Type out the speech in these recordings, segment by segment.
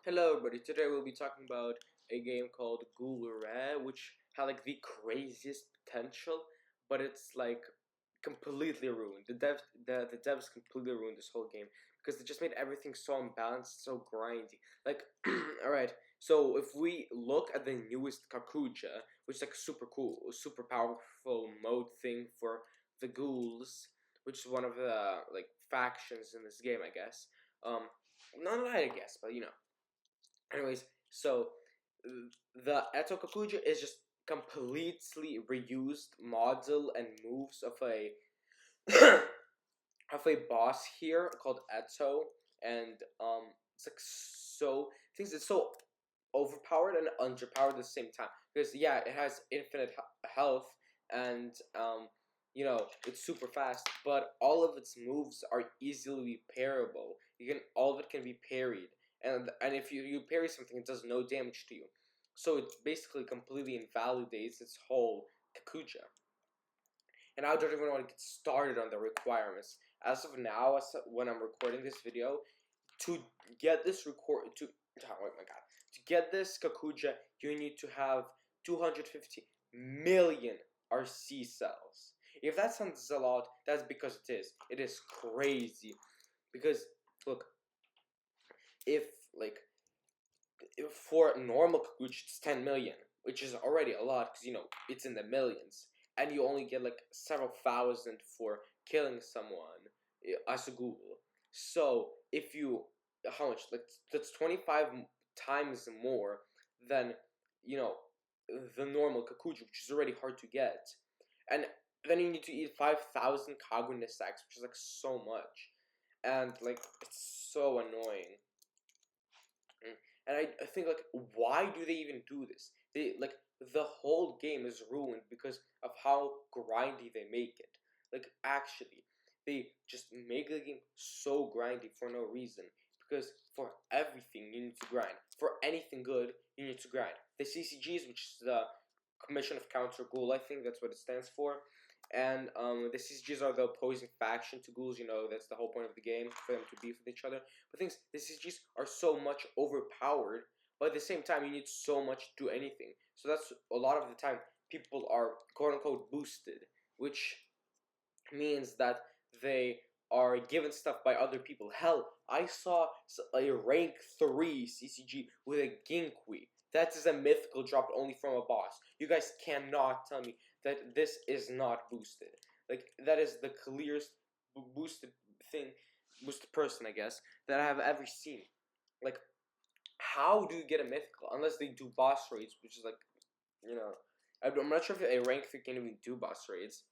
Hello everybody, today we'll be talking about a game called Ghoul Re, which had like the craziest potential, but it's like completely ruined. The devs completely ruined this whole game because they just made everything so unbalanced, so grindy. Like, alright, so if we look at the newest Kakuja, which is like super cool, super powerful mode thing for the ghouls, which is one of the like factions in this game, I guess. Not I guess, but you know. Anyways, so the Eto Kakuja is just completely reused model and moves of a of a boss here called Eto, and it's like so things it's so overpowered and underpowered at the same time because yeah, it has infinite health and it's super fast, but all of its moves are easily parryable. All of it can be parried, and if you parry something, it does no damage to you. So it basically completely invalidates its whole Kakuja. And I don't even want to get started on the requirements. As of now, when I'm recording this video, to get this oh my god, to get this Kakuja, you need to have 250 million RC cells. If that sounds a lot, that's because it is. It is crazy. Because look, if like if for normal Kakuja it's 10 million, which is already a lot because it's in the millions, and you only get like several thousand for killing someone as a ghoul. So if you how much like that's 25 times more than you know the normal Kakuju, which is already hard to get, and then you need to eat 5,000 Kagune sacks, which is like so much, and like it's so annoying. And I think like why do they even do this? They like the whole game is ruined because of how grindy they make it. Like actually, they just make the game so grindy for no reason. Because for everything you need to grind. For anything good, you need to grind. The CCGs, which is the Commission of Counter Ghoul, I think that's what it stands for. And the CCGs are the opposing faction to ghouls. That's the whole point of the game, for them to beef with each other. But things the CCGs are so much overpowered, but at the same time you need so much to do anything. So that's a lot of the time people are quote unquote boosted, which means that they are given stuff by other people. Hell, I saw a rank 3 CCG with a Ginkui. That is a mythical dropped only from a boss. You guys cannot tell me that this is not boosted. Like, that is the clearest boosted thing, boosted person, I guess, that I have ever seen. Like, how do you get a mythical? Unless they do boss raids, which is like, I'm not sure if a rank 3 can even do boss raids.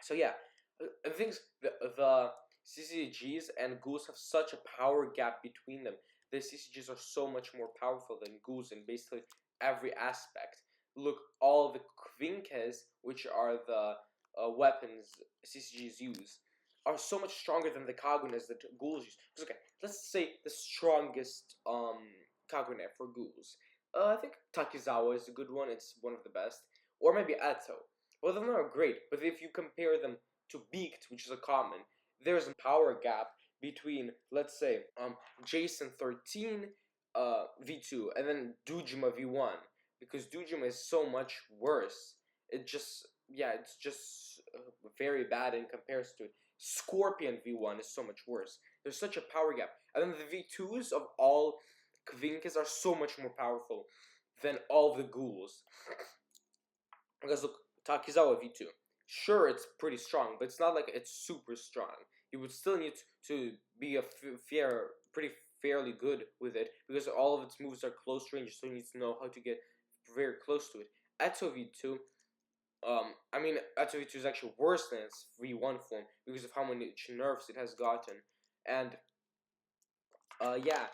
So yeah, I think the CCGs and ghouls have such a power gap between them. The CCGs are so much more powerful than ghouls in basically every aspect. Look, all the Kvinkes, which are the weapons CCGs use, are so much stronger than the Kagunes that ghouls use. Okay, let's say the strongest Kagune for ghouls. I think Takizawa is a good one. It's one of the best. Or maybe Eto. Both of them are great, but if you compare them to Beaked, which is a common, there's a power gap between, let's say, Jason 13 V2 and then Dujima V1, because Dujima is so much worse. It's just very bad in comparison to it. Scorpion V1 is so much worse. There's such a power gap. And then the V2s of all Kvinkes are so much more powerful than all the ghouls. Because look, Takizawa V2. Sure, it's pretty strong, but it's not like it's super strong. You would still need to be pretty fairly good with it, because all of its moves are close range, so you need to know how to get very close to it. Eto V2, Eto V2 is actually worse than its V1 form because of how much nerfs it has gotten. And, yeah,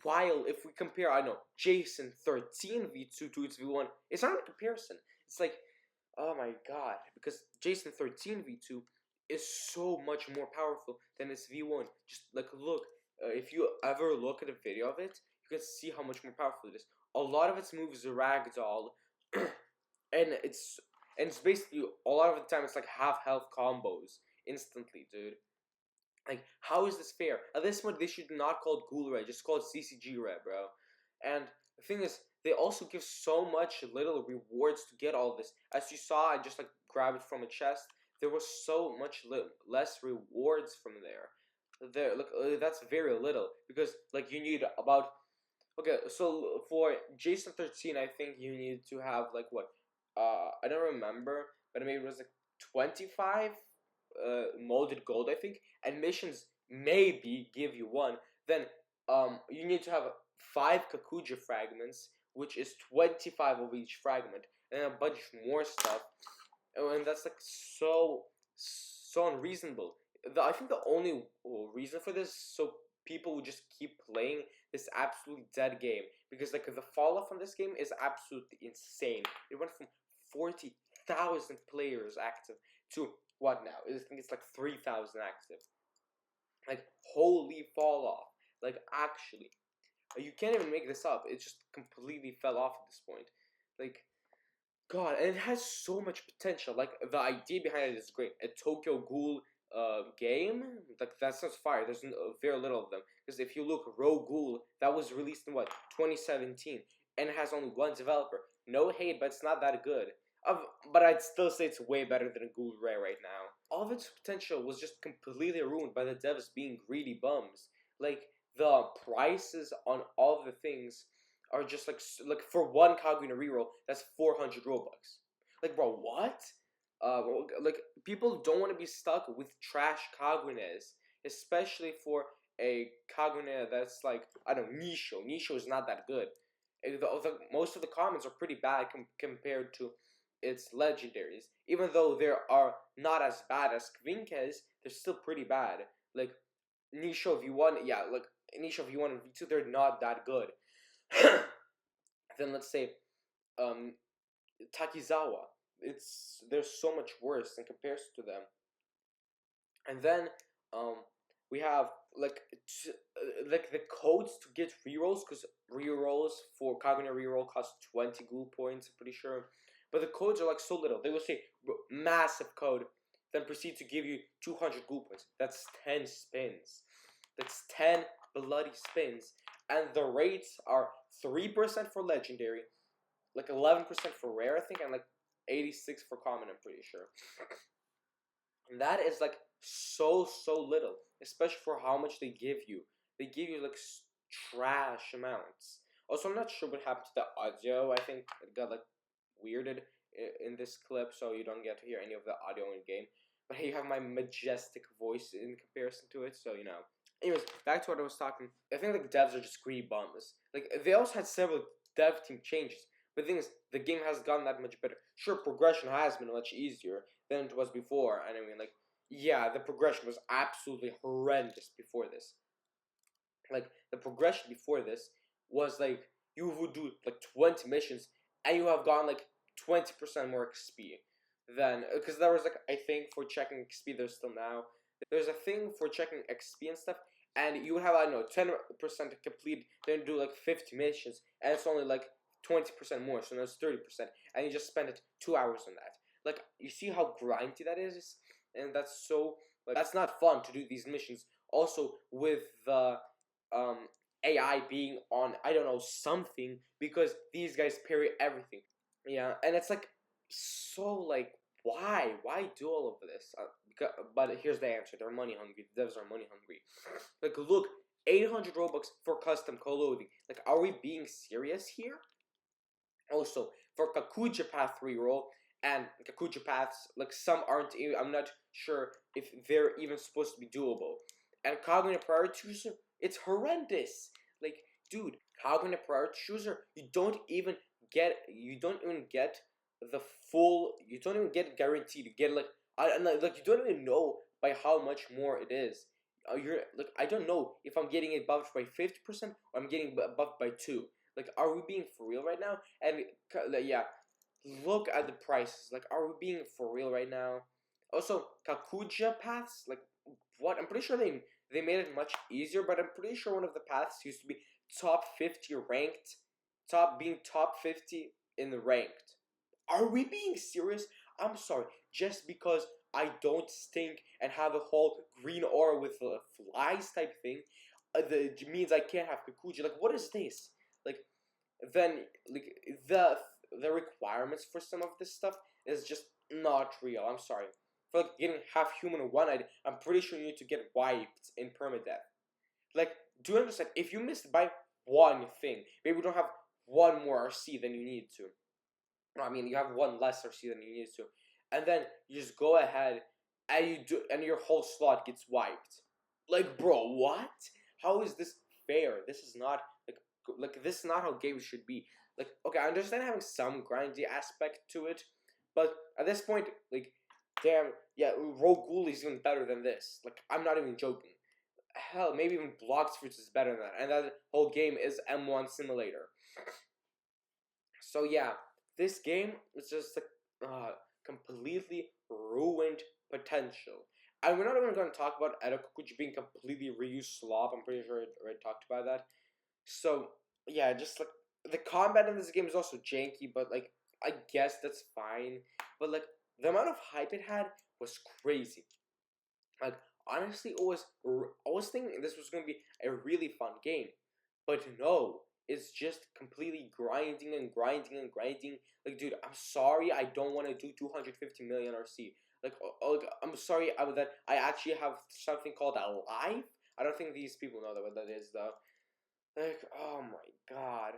while if we compare, Jason 13 V2 to its V1, it's not a comparison. It's like, oh my god, because Jason 13 V2 is so much more powerful than its V1. Just like look, if you ever look at a video of it, you can see how much more powerful it is. A lot of its moves are ragdoll, and it's basically a lot of the time it's like half health combos instantly, dude. Like, how is this fair? At this point, they should not call it Ghoul Re, just call it CCG Re, bro. And the thing is, they also give so much little rewards to get all this. As you saw, I just like grabbed it from a chest. There was so much less rewards from there. There, look, that's very little because like you need about okay. So for Jason 13, I think you need to have like what? I don't remember, but maybe it was like 25 molded gold, I think, and missions maybe give you one. Then you need to have five Kakuja fragments, which is 25 of each fragment, and a bunch more stuff. And that's like so unreasonable. I think the only reason for this is so people would just keep playing this absolutely dead game because like the fall off on this game is absolutely insane. It went from 40,000 players active to what now? I think it's like 3,000 active. Like holy fall off. Like actually, you can't even make this up. It just completely fell off at this point. Like God, and it has so much potential. Like the idea behind it is great. A Tokyo Ghoul game, like that sounds fire. There's very little of them because if you look, Rogue Ghoul that was released in what 2017, and it has only one developer. No hate, but it's not that good. But I'd still say it's way better than Ghoul Re right now. All of its potential was just completely ruined by the devs being greedy bums. Like the prices on all the things are just like for one Kaguna reroll, that's 400 Robux. Like, bro, what? Like people don't want to be stuck with trash Kagunes, especially for a Kagune that's like I don't know Nisho. Nisho is not that good. Most of the comments are pretty bad compared to its legendaries. Even though they are not as bad as Kvinkes, they're still pretty bad. Like Nisho V1, yeah, like Nisho V1 and V2, they're not that good. Then let's say um, Takizawa. They're so much worse in comparison to them. And then um, we have like the codes to get rerolls because rerolls for Kaguna reroll cost 20 ghoul points. I'm pretty sure, but the codes are like so little. They will say massive code, then proceed to give you 200 ghoul points. That's 10 spins. That's 10 bloody spins, and the rates are 3% for legendary, like 11% for rare, I think, and like 86 for common. I'm pretty sure. And that is like so little, especially for how much they give you. They give you like trash amounts. Also, I'm not sure what happened to the audio. I think it got like weirded in this clip, so you don't get to hear any of the audio in game. But you have my majestic voice in comparison to it, so you know. Anyways, back to what I was talking. I think like devs are just greedy bums. Like they also had several dev team changes. But the thing is, the game has gotten that much better. Sure, progression has been much easier than it was before. And I mean, like, yeah, the progression was absolutely horrendous before this. Like, the progression before this was like, you would do like 20 missions and you have gotten like 20% more XP. Then, because there was like, I think for checking XP, there's still now. There's a thing for checking XP and stuff, and you would have, I don't know, 10% to complete, then do like 50 missions, and it's only like 20% more, so now it's 30%, and you just spend it 2 hours on that. Like, you see how grindy that is? And that's so, like, that's not fun to do these missions. Also, with the um, AI being on, I don't know, something, because these guys parry everything. Yeah, and it's like, so, like, why? Why do all of this? But here's the answer. They're money hungry. The devs are money hungry. Like, look, 800 Robux for custom clothing. Like, are we being serious here? Also, for Kakuja Path reroll, and Kakuja Paths, like, some aren't even, I'm not sure if they're even supposed to be doable. And Cognitive Priority Chooser, it's horrendous. Like, dude, Cognitive Priority Chooser, you don't even get the full, you don't even get guaranteed. You get, like, like, you don't even know by how much more it is. You're like, I don't know if I'm getting it buffed by 50% or I'm getting buffed by 2. Like, are we being for real right now? And yeah, look at the prices. Like, are we being for real right now? Also, Kakuja paths. Like, what? I'm pretty sure they made it much easier, but I'm pretty sure one of the paths used to be top 50 ranked, top 50 in the ranked. Are we being serious? I'm sorry. Just because I don't stink and have a whole green aura with flies type thing, the means I can't have Kikuchi. Like, what is this? Like, then like the requirements for some of this stuff is just not real. I'm sorry. For like getting half human one-eyed, I'm pretty sure you need to get wiped in permadeath. Like, do you understand? If you missed by one thing, maybe you don't have one more RC than you need to. No, I mean you have one less RC than you need to, and then you just go ahead and you do, and your whole slot gets wiped. Like, bro, what? How is this fair? This is not like this is not how games should be. Like, okay, I understand having some grindy aspect to it, but at this point, like, damn, yeah, Rogue Ghoul is even better than this. Like, I'm not even joking. Hell, maybe even Blox Fruits is better than that, and that whole game is M1 Simulator. So yeah, this game is just like completely ruined potential. And we're not even going to talk about Edo Kikuchi being completely reused slop. I'm pretty sure I already talked about that. So yeah, just like the combat in this game is also janky, but like I guess that's fine. But like the amount of hype it had was crazy. Like, honestly, I was thinking this was going to be a really fun game, but no, it's just completely grinding and grinding and grinding. Like, dude, I'm sorry, I don't want to do 250 million RC. Like, I'm sorry that I actually have something called a life. I don't think these people know what that is though. Like, oh my god,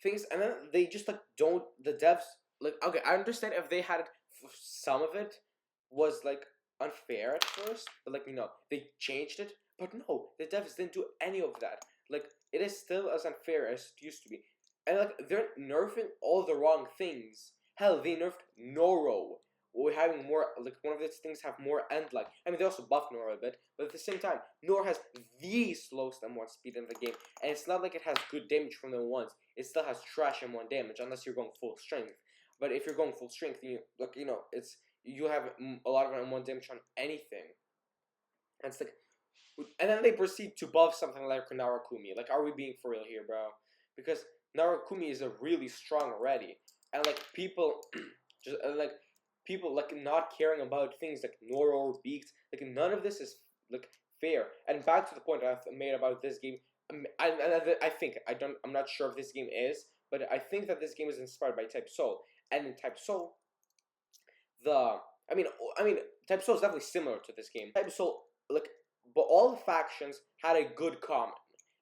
things, and then they just like don't the devs like. Okay, I understand if they had some of it was like unfair at first, but like they changed it. But no, the devs didn't do any of that. Like, it is still as unfair as it used to be, and like they're nerfing all the wrong things. Hell, they nerfed Noro. We're having more like one of these things have more end like. I mean, they also buffed Noro a bit, but at the same time, Noro has the slowest M1 speed in the game, and it's not like it has good damage from the ones. It still has trash M1 damage unless you're going full strength. But if you're going full strength, you look, it's you have a lot of M1 damage on anything. And it's like, and then they proceed to buff something like Narakumi. Like, are we being for real here, bro? Because Narakumi is a really strong already, and like people, just like people like not caring about things like Noro or Beaks. Like, none of this is like fair. And back to the point I've made about this game, I think I'm not sure if this game is, but I think that this game is inspired by Type Soul, and in Type Soul, the I mean I mean Type Soul is definitely similar to this game. Type Soul, like, but all the factions had a good common.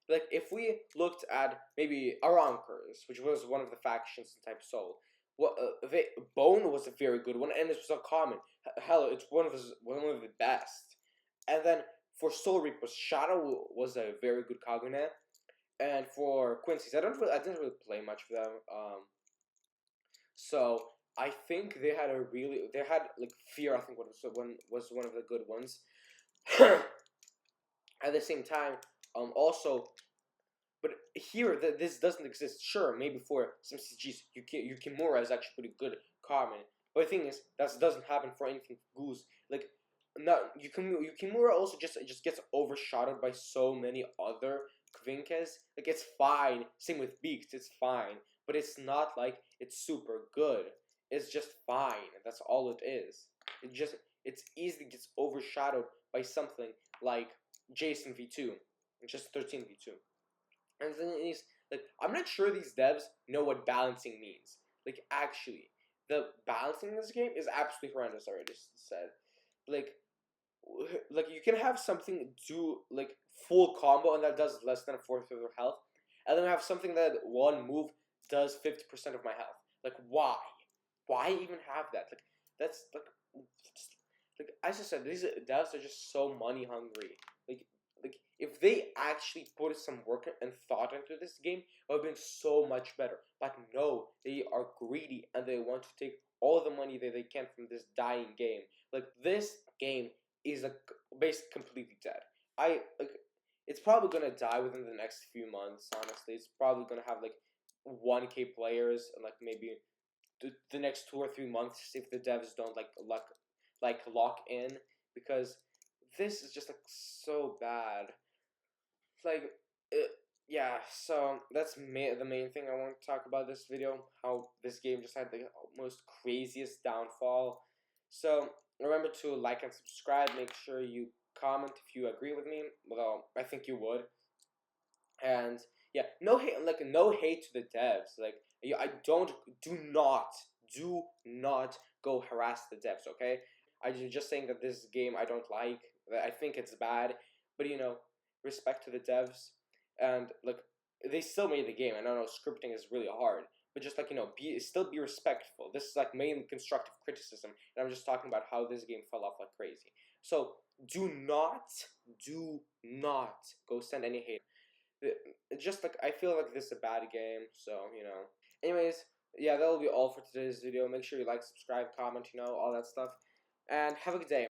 Like, if we looked at maybe Arankers, which was one of the factions in Type Soul, what Bone was a very good one, and this was a common. Hell, it's one of the best. And then for Soul Reapers, Shadow was a very good Kagune, and for Quincy's, I didn't really play much of them. So I think they had like Fear. I think was one of the good ones. At the same time, also, but here this doesn't exist. Sure, maybe for some CGs, Yukimura is actually pretty good common. But the thing is, that doesn't happen for anything Goose. Like, no, Yukimura also just gets overshadowed by so many other Kvinkes. Like, it's fine. Same with Beaks, it's fine. But it's not like it's super good. It's just fine. That's all it is. It's easily gets overshadowed by something like Jason V2, just 13 V2. And the thing is, like, I'm not sure these devs know what balancing means. Like, actually, the balancing in this game is absolutely horrendous. I already said, like, you can have something do like full combo and that does less than a fourth of your health, and then have something that one move does 50% of my health. Like, why? Why even have that? Like, that's like as I said, these devs are just so money hungry. Like if they actually put some work and thought into this game, it would have been so much better. But no, they are greedy and they want to take all the money that they can from this dying game. Like, this game is like basically completely dead. It's probably gonna die within the next few months. Honestly, it's probably gonna have like 1K players and like maybe the next 2 or 3 months if the devs don't lock in, because this is just like so bad. Like, yeah. So that's the main thing I want to talk about this video. How this game just had the most craziest downfall. So remember to like and subscribe. Make sure you comment if you agree with me. Well, I think you would. And yeah, no hate, like no hate to the devs. Like I don't, do not go harass the devs. Okay, I'm just saying that this game I don't like. That I think it's bad, but respect to the devs. And look, they still made the game. I know scripting is really hard, but just like be respectful. This is like mainly constructive criticism, and I'm just talking about how this game fell off like crazy. So do not, do not go send any hate. Just like I feel like this is a bad game, so Anyways, yeah, that'll be all for today's video. Make sure you like, subscribe, comment, all that stuff, and have a good day.